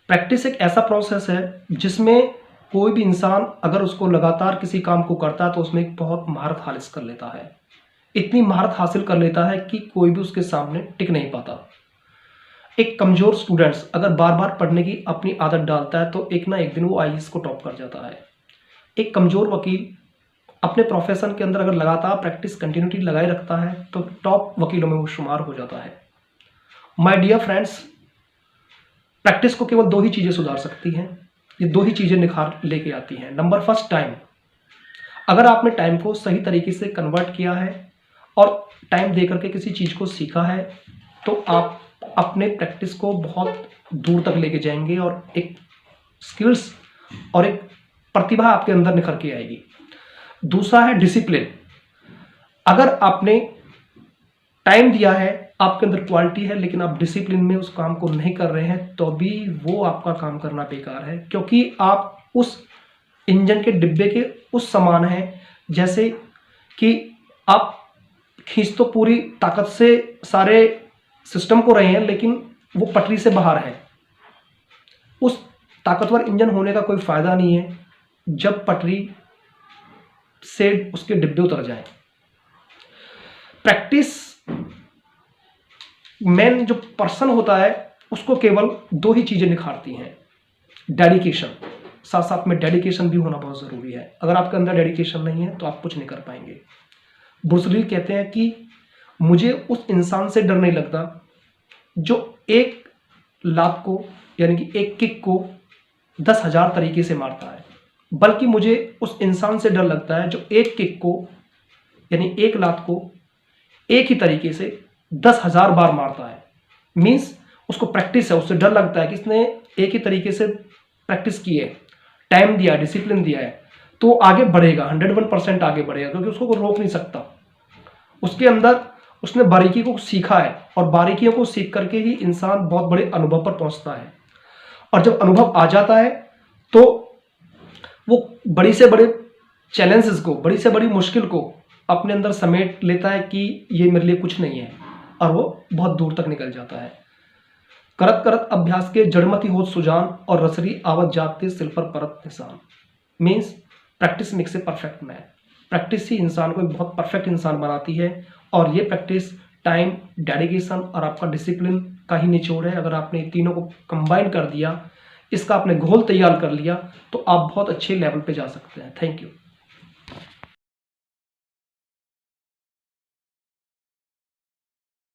Practice एक ऐसा process है जिसमें कोई भी इंसान अगर उसको लगातार किसी काम को करता है तो उसमें एक बहुत महारत हासिल कर लेता है। इतनी महारत हासिल कर लेता है कि कोई भी उसके सामने टिक नहीं पाता। एक कमज़ोर स्टूडेंट्स अगर बार बार पढ़ने की अपनी आदत डालता है तो एक ना एक दिन वो आईएएस को टॉप कर जाता है। एक कमज़ोर वकील अपने प्रोफेशन के अंदर अगर लगातार प्रैक्टिस कंटिन्यूटी लगाए रखता है तो टॉप वकीलों में वो शुमार हो जाता है। माय डियर फ्रेंड्स, प्रैक्टिस को केवल दो ही चीज़ें सुधार सकती हैं, ये दो ही चीज़ें निखार लेके आती हैं। Number first, time. अगर आपने टाइम को सही तरीके से कन्वर्ट किया है और टाइम दे करके किसी चीज़ को सीखा है तो आप अपने प्रैक्टिस को बहुत दूर तक लेके जाएंगे और एक स्किल्स और एक प्रतिभा आपके अंदर निखर के आएगी। दूसरा है डिसिप्लिन। अगर आपने टाइम दिया है, आपके अंदर क्वालिटी है, लेकिन आप डिसिप्लिन में उस काम को नहीं कर रहे हैं तो भी वो आपका काम करना बेकार है, क्योंकि आप उस इंजन के डिब्बे के उस समान हैं जैसे कि आप खींच तो पूरी ताकत से सारे सिस्टम को रहे हैं लेकिन वो पटरी से बाहर है। उस ताकतवर इंजन होने का कोई फायदा नहीं है जब पटरी से उसके डिब्बे उतर जाएं। प्रैक्टिस मेन जो पर्सन होता है उसको केवल दो ही चीजें निखारती हैं, डेडिकेशन। साथ साथ में डेडिकेशन भी होना बहुत जरूरी है। अगर आपके अंदर डेडिकेशन नहीं है तो आप कुछ नहीं कर पाएंगे। ब्रूस ली कहते हैं कि मुझे उस इंसान से डर नहीं लगता जो एक लात को यानी कि एक किक को 10,000 तरीके से मारता है, बल्कि मुझे उस इंसान से डर लगता है जो एक किक को यानी एक लात को एक ही तरीके से 10,000 बार मारता है। मीन्स उसको प्रैक्टिस है, उससे डर लगता है कि इसने एक ही तरीके से प्रैक्टिस की है, टाइम दिया, डिसिप्लिन दिया है तो आगे बढ़ेगा, 101% आगे बढ़ेगा, क्योंकि उसको कोई रोक नहीं सकता। उसके अंदर उसने बारीकी को सीखा है और बारीकियों को सीख करके ही इंसान बहुत बड़े अनुभव पर पहुंचता है। और जब अनुभव आ जाता है तो वो बड़ी से बड़े चैलेंजेस को, बड़ी से बड़ी मुश्किल को अपने अंदर समेट लेता है कि ये मेरे लिए कुछ नहीं है, और वो बहुत दूर तक निकल जाता है। करत करत अभ्यास के जड़मती होत सुजान और रसरी आवत जाते सिल पर परत निशान। Means practice makes a perfect man. Practice ही इंसान को एक बहुत परफेक्ट इंसान बनाती है और ये प्रैक्टिस टाइम, डेडिकेशन और आपका डिसिप्लिन का ही निचोड़ है। अगर आपने तीनों को कंबाइन कर दिया, इसका आपने घोल तैयार कर लिया तो आप बहुत अच्छे लेवल पे जा सकते हैं। Thank you.